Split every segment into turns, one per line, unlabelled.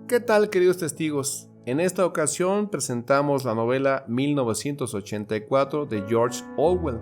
¿Qué tal, queridos testigos? En esta ocasión presentamos la novela 1984 de George Orwell.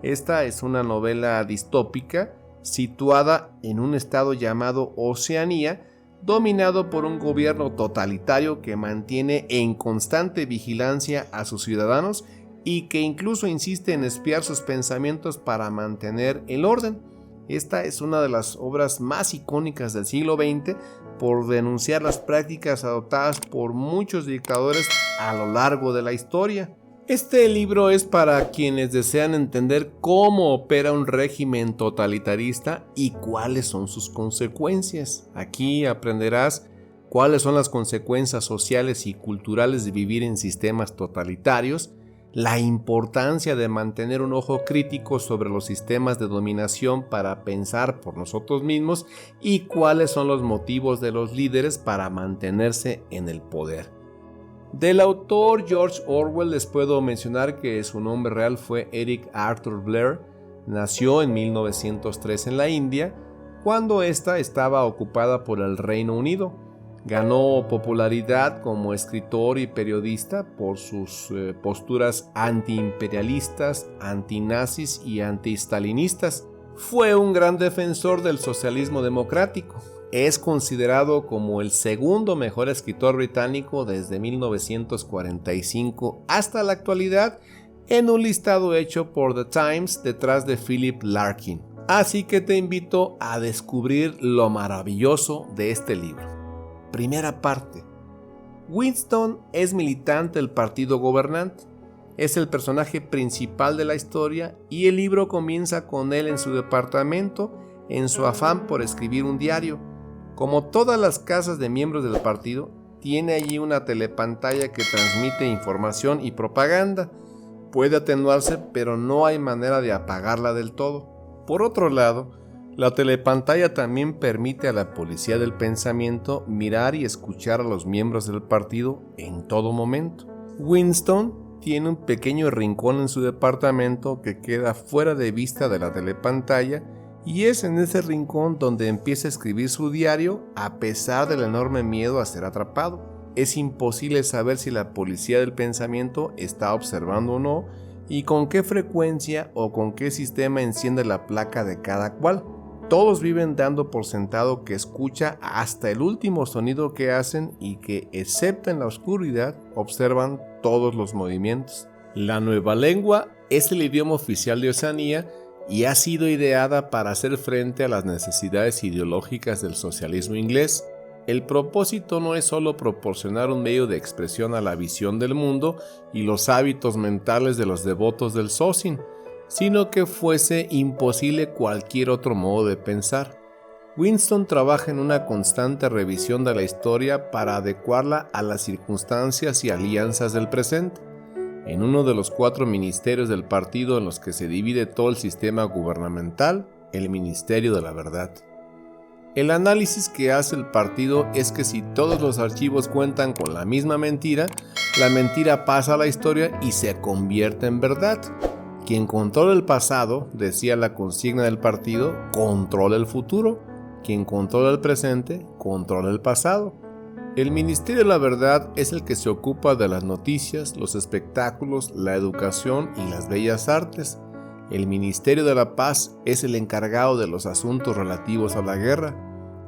Esta es una novela distópica situada en un estado llamado Oceanía, dominado por un gobierno totalitario que mantiene en constante vigilancia a sus ciudadanos y que incluso insiste en espiar sus pensamientos para mantener el orden. Esta es una de las obras más icónicas del siglo XX por denunciar las prácticas adoptadas por muchos dictadores a lo largo de la historia. Este libro es para quienes desean entender cómo opera un régimen totalitarista y cuáles son sus consecuencias. Aquí aprenderás cuáles son las consecuencias sociales y culturales de vivir en sistemas totalitarios, la importancia de mantener un ojo crítico sobre los sistemas de dominación para pensar por nosotros mismos y cuáles son los motivos de los líderes para mantenerse en el poder. Del autor George Orwell les puedo mencionar que su nombre real fue Eric Arthur Blair. Nació en 1903 en la India, cuando ésta estaba ocupada por el Reino Unido. Ganó popularidad como escritor y periodista por sus posturas antiimperialistas, antinazis y antistalinistas. Fue un gran defensor del socialismo democrático. Es considerado como el segundo mejor escritor británico desde 1945 hasta la actualidad en un listado hecho por The Times detrás de Philip Larkin. Así que te invito a descubrir lo maravilloso de este libro. Primera parte. Winston es militante del partido gobernante. Es el personaje principal de la historia y el libro comienza con él en su departamento en su afán por escribir un diario. Como todas las casas de miembros del partido, tiene allí una telepantalla que transmite información y propaganda. Puede atenuarse, pero no hay manera de apagarla del todo. Por otro lado, la telepantalla también permite a la policía del pensamiento mirar y escuchar a los miembros del partido en todo momento. Winston tiene un pequeño rincón en su departamento que queda fuera de vista de la telepantalla y es en ese rincón donde empieza a escribir su diario a pesar del enorme miedo a ser atrapado. Es imposible saber si la policía del pensamiento está observando o no y con qué frecuencia o con qué sistema enciende la placa de cada cual. Todos viven dando por sentado que escucha hasta el último sonido que hacen y que, excepto en la oscuridad, observan todos los movimientos. La nueva lengua es el idioma oficial de Oceanía y ha sido ideada para hacer frente a las necesidades ideológicas del socialismo inglés. El propósito no es solo proporcionar un medio de expresión a la visión del mundo y los hábitos mentales de los devotos del Socin, sino que fuese imposible cualquier otro modo de pensar. Winston trabaja en una constante revisión de la historia para adecuarla a las circunstancias y alianzas del presente. En uno de los 4 ministerios del partido en los que se divide todo el sistema gubernamental, el Ministerio de la Verdad. El análisis que hace el partido es que si todos los archivos cuentan con la misma mentira, la mentira pasa a la historia y se convierte en verdad. Quien controla el pasado, decía la consigna del partido, controla el futuro. Quien controla el presente, controla el pasado. El Ministerio de la Verdad es el que se ocupa de las noticias, los espectáculos, la educación y las bellas artes. El Ministerio de la Paz es el encargado de los asuntos relativos a la guerra.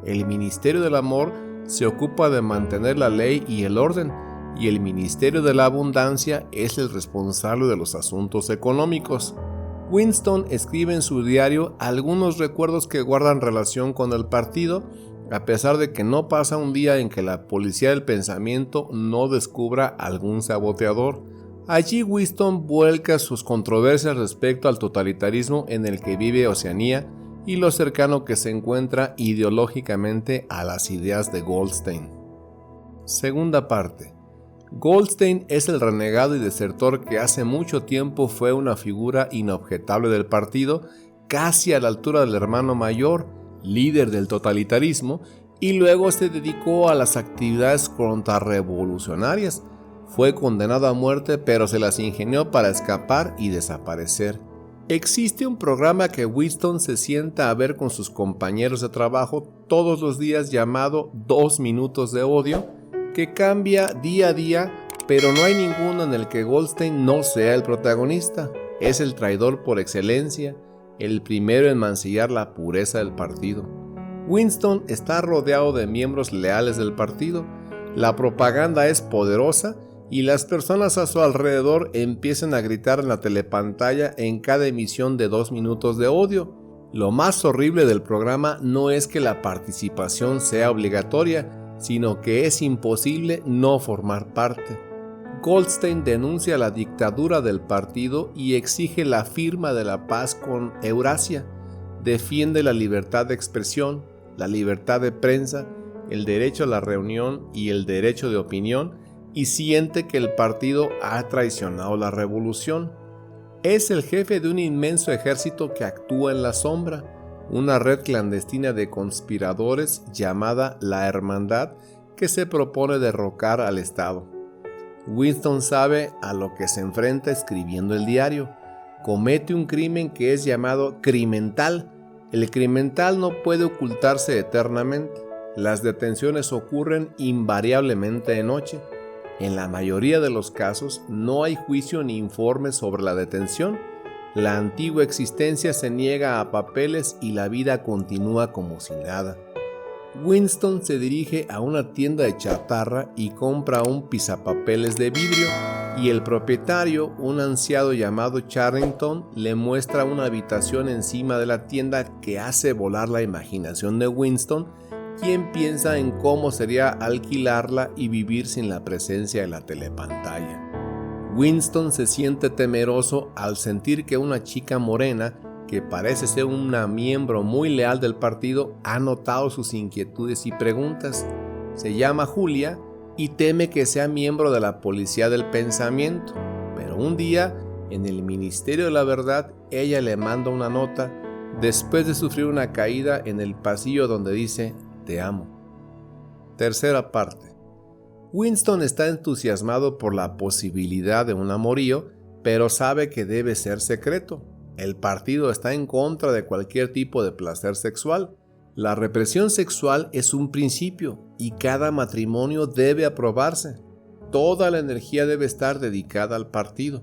El Ministerio del Amor se ocupa de mantener la ley y el orden. Y el Ministerio de la Abundancia es el responsable de los asuntos económicos. Winston escribe en su diario algunos recuerdos que guardan relación con el partido, a pesar de que no pasa un día en que la policía del pensamiento no descubra algún saboteador. Allí Winston vuelca sus controversias respecto al totalitarismo en el que vive Oceanía y lo cercano que se encuentra ideológicamente a las ideas de Goldstein. Segunda parte. Goldstein es el renegado y desertor que hace mucho tiempo fue una figura inobjetable del partido, casi a la altura del hermano mayor, líder del totalitarismo, y luego se dedicó a las actividades contrarrevolucionarias. Fue condenado a muerte, pero se las ingenió para escapar y desaparecer. Existe un programa que Winston se sienta a ver con sus compañeros de trabajo todos los días llamado 2 minutos de odio, que cambia día a día, pero no hay ninguno en el que Goldstein no sea el protagonista. Es el traidor por excelencia, el primero en mancillar la pureza del partido. Winston está rodeado de miembros leales del partido, la propaganda es poderosa y las personas a su alrededor empiezan a gritar en la telepantalla en cada emisión de 2 minutos de odio. Lo más horrible del programa no es que la participación sea obligatoria, sino que es imposible no formar parte. Goldstein denuncia la dictadura del partido y exige la firma de la paz con Eurasia. Defiende la libertad de expresión, la libertad de prensa, el derecho a la reunión y el derecho de opinión, y siente que el partido ha traicionado la revolución. Es el jefe de un inmenso ejército que actúa en la sombra, una red clandestina de conspiradores llamada la Hermandad que se propone derrocar al Estado. Winston sabe a lo que se enfrenta escribiendo el diario. Comete un crimen que es llamado crimental. El crimental no puede ocultarse eternamente. Las detenciones ocurren invariablemente de noche. En la mayoría de los casos no hay juicio ni informe sobre la detención. La antigua existencia se niega a papeles y la vida continúa como si nada. Winston se dirige a una tienda de chatarra y compra un pisapapeles de vidrio, y el propietario, un anciano llamado Charrington, le muestra una habitación encima de la tienda que hace volar la imaginación de Winston, quien piensa en cómo sería alquilarla y vivir sin la presencia de la telepantalla. Winston se siente temeroso al sentir que una chica morena, que parece ser una miembro muy leal del partido, ha notado sus inquietudes y preguntas. Se llama Julia y teme que sea miembro de la policía del pensamiento, pero un día, en el Ministerio de la Verdad, ella le manda una nota después de sufrir una caída en el pasillo donde dice: "Te amo". Tercera parte. Winston está entusiasmado por la posibilidad de un amorío, pero sabe que debe ser secreto. El partido está en contra de cualquier tipo de placer sexual. La represión sexual es un principio y cada matrimonio debe aprobarse. Toda la energía debe estar dedicada al partido.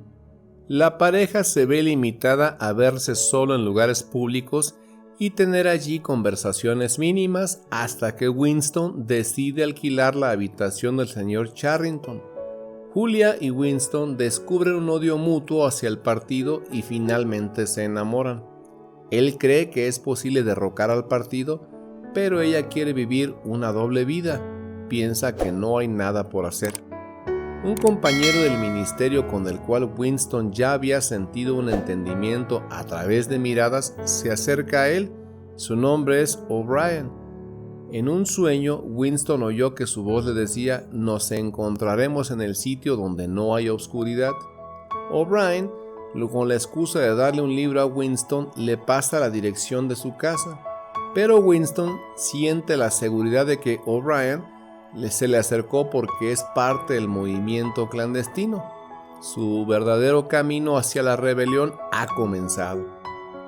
La pareja se ve limitada a verse solo en lugares públicos y tener allí conversaciones mínimas hasta que Winston decide alquilar la habitación del señor Charrington. Julia y Winston descubren un odio mutuo hacia el partido y finalmente se enamoran. Él cree que es posible derrocar al partido, pero ella quiere vivir una doble vida. Piensa que no hay nada por hacer. Un compañero del ministerio con el cual Winston ya había sentido un entendimiento a través de miradas se acerca a él. Su nombre es O'Brien. En un sueño, Winston oyó que su voz le decía: "Nos encontraremos en el sitio donde no hay oscuridad". O'Brien, con la excusa de darle un libro a Winston, le pasa la dirección de su casa. Pero Winston siente la seguridad de que O'Brien se le acercó porque es parte del movimiento clandestino. Su verdadero camino hacia la rebelión ha comenzado.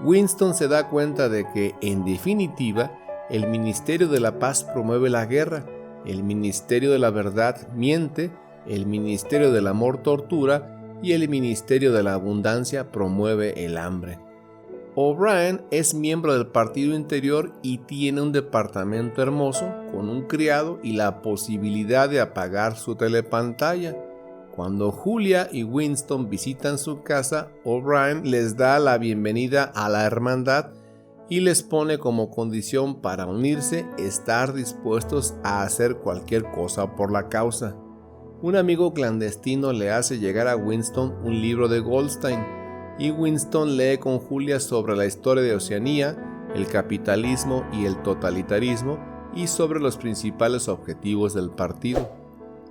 Winston se da cuenta de que, en definitiva, el Ministerio de la Paz promueve la guerra, el Ministerio de la Verdad miente, el Ministerio del Amor tortura y el Ministerio de la Abundancia promueve el hambre. O'Brien es miembro del Partido Interior y tiene un departamento hermoso con un criado y la posibilidad de apagar su telepantalla. Cuando Julia y Winston visitan su casa, O'Brien les da la bienvenida a la hermandad y les pone como condición para unirse estar dispuestos a hacer cualquier cosa por la causa. Un amigo clandestino le hace llegar a Winston un libro de Goldstein, y Winston lee con Julia sobre la historia de Oceanía, el capitalismo y el totalitarismo, y sobre los principales objetivos del partido.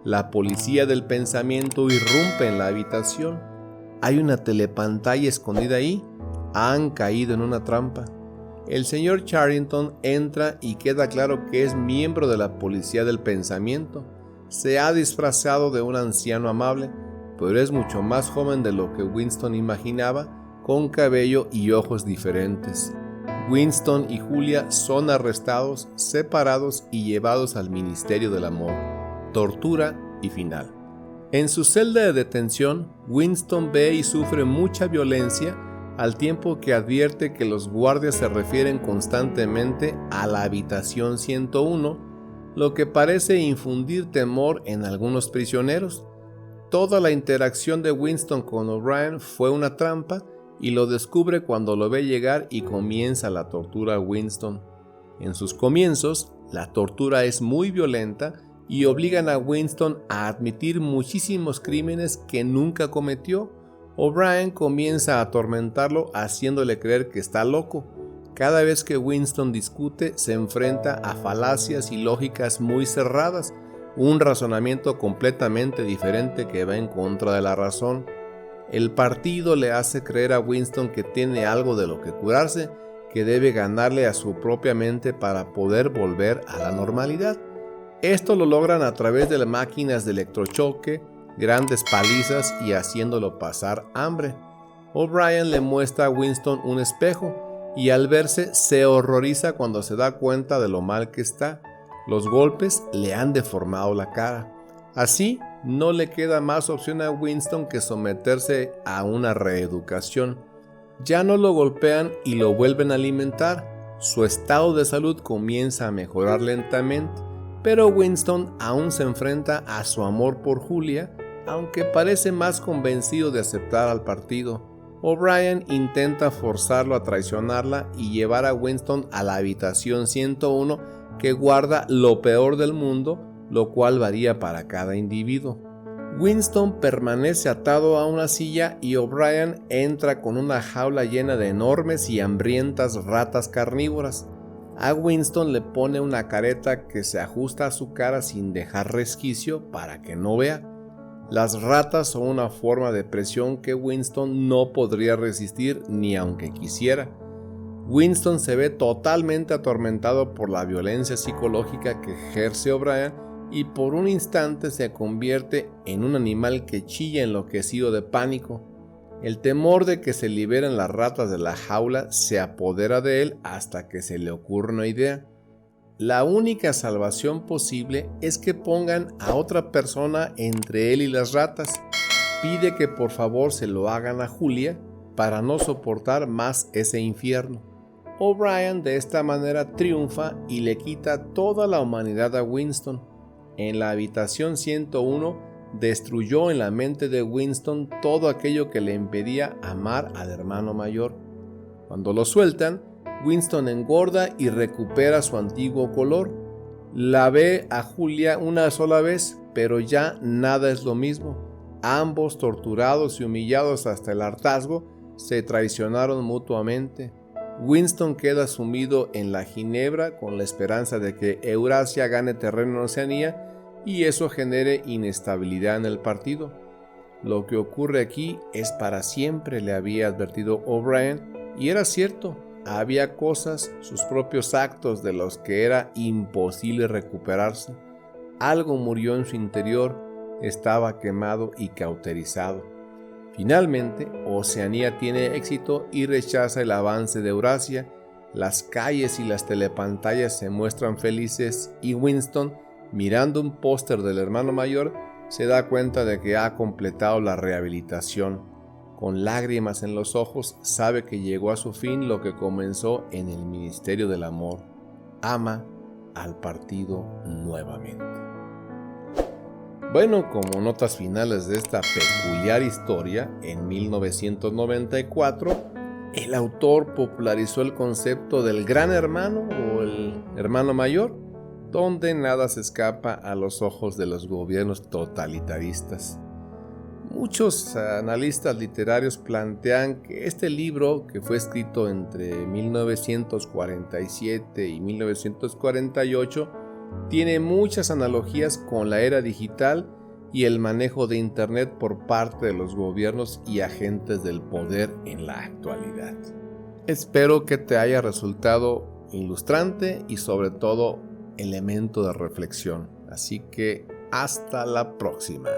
La policía del pensamiento irrumpe en la habitación. Hay una telepantalla escondida ahí. Han caído en una trampa. El señor Charrington entra y queda claro que es miembro de la policía del pensamiento. Se ha disfrazado de un anciano amable, pero es mucho más joven de lo que Winston imaginaba, con cabello y ojos diferentes. Winston y Julia son arrestados, separados y llevados al Ministerio del Amor. tortura y final. En su celda de detención, Winston ve y sufre mucha violencia al tiempo que advierte que los guardias se refieren constantemente a la habitación 101, lo que parece infundir temor en algunos prisioneros. Toda la interacción de Winston con O'Brien fue una trampa y lo descubre cuando lo ve llegar y comienza la tortura a Winston. En sus comienzos, la tortura es muy violenta y obligan a Winston a admitir muchísimos crímenes que nunca cometió. O'Brien comienza a atormentarlo haciéndole creer que está loco. Cada vez que Winston discute, se enfrenta a falacias y lógicas muy cerradas, un razonamiento completamente diferente que va en contra de la razón. El partido le hace creer a Winston que tiene algo de lo que curarse, que debe ganarle a su propia mente para poder volver a la normalidad. Esto lo logran a través de las máquinas de electrochoque, grandes palizas y haciéndolo pasar hambre. O'Brien le muestra a Winston un espejo y al verse se horroriza cuando se da cuenta de lo mal que está. Los golpes le han deformado la cara. Así, no le queda más opción a Winston que someterse a una reeducación. Ya no lo golpean y lo vuelven a alimentar. Su estado de salud comienza a mejorar lentamente, pero Winston aún se enfrenta a su amor por Julia, aunque parece más convencido de aceptar al partido. O'Brien intenta forzarlo a traicionarla y llevar a Winston a la habitación 101 que guarda lo peor del mundo, lo cual varía para cada individuo. Winston permanece atado a una silla y O'Brien entra con una jaula llena de enormes y hambrientas ratas carnívoras. A Winston le pone una careta que se ajusta a su cara sin dejar resquicio para que no vea. Las ratas son una forma de presión que Winston no podría resistir ni aunque quisiera. Winston se ve totalmente atormentado por la violencia psicológica que ejerce O'Brien y por un instante se convierte en un animal que chilla enloquecido de pánico. El temor de que se liberen las ratas de la jaula se apodera de él hasta que se le ocurre una idea. La única salvación posible es que pongan a otra persona entre él y las ratas. Pide que por favor se lo hagan a Julia para no soportar más ese infierno. O'Brien de esta manera triunfa y le quita toda la humanidad a Winston. En la habitación 101 destruyó en la mente de Winston todo aquello que le impedía amar al hermano mayor. Cuando lo sueltan, Winston engorda y recupera su antiguo color. La ve a Julia una sola vez, pero ya nada es lo mismo. Ambos, torturados y humillados hasta el hartazgo, se traicionaron mutuamente. Winston queda sumido en la ginebra con la esperanza de que Eurasia gane terreno en Oceanía y eso genere inestabilidad en el partido. Lo que ocurre aquí es para siempre, le había advertido O'Brien, y era cierto. Había cosas, sus propios actos de los que era imposible recuperarse. Algo murió en su interior, estaba quemado y cauterizado. Finalmente, Oceanía tiene éxito y rechaza el avance de Eurasia. Las calles y las telepantallas se muestran felices y Winston, mirando un póster del hermano mayor, se da cuenta de que ha completado la rehabilitación. Con lágrimas en los ojos, sabe que llegó a su fin lo que comenzó en el ministerio del amor. Ama al partido nuevamente. Bueno, como notas finales de esta peculiar historia, en 1994, el autor popularizó el concepto del gran hermano o el hermano mayor, donde nada se escapa a los ojos de los gobiernos totalitaristas. Muchos analistas literarios plantean que este libro, que fue escrito entre 1947 y 1948, tiene muchas analogías con la era digital y el manejo de Internet por parte de los gobiernos y agentes del poder en la actualidad. Espero que te haya resultado ilustrante y sobre todo elemento de reflexión. Así que hasta la próxima.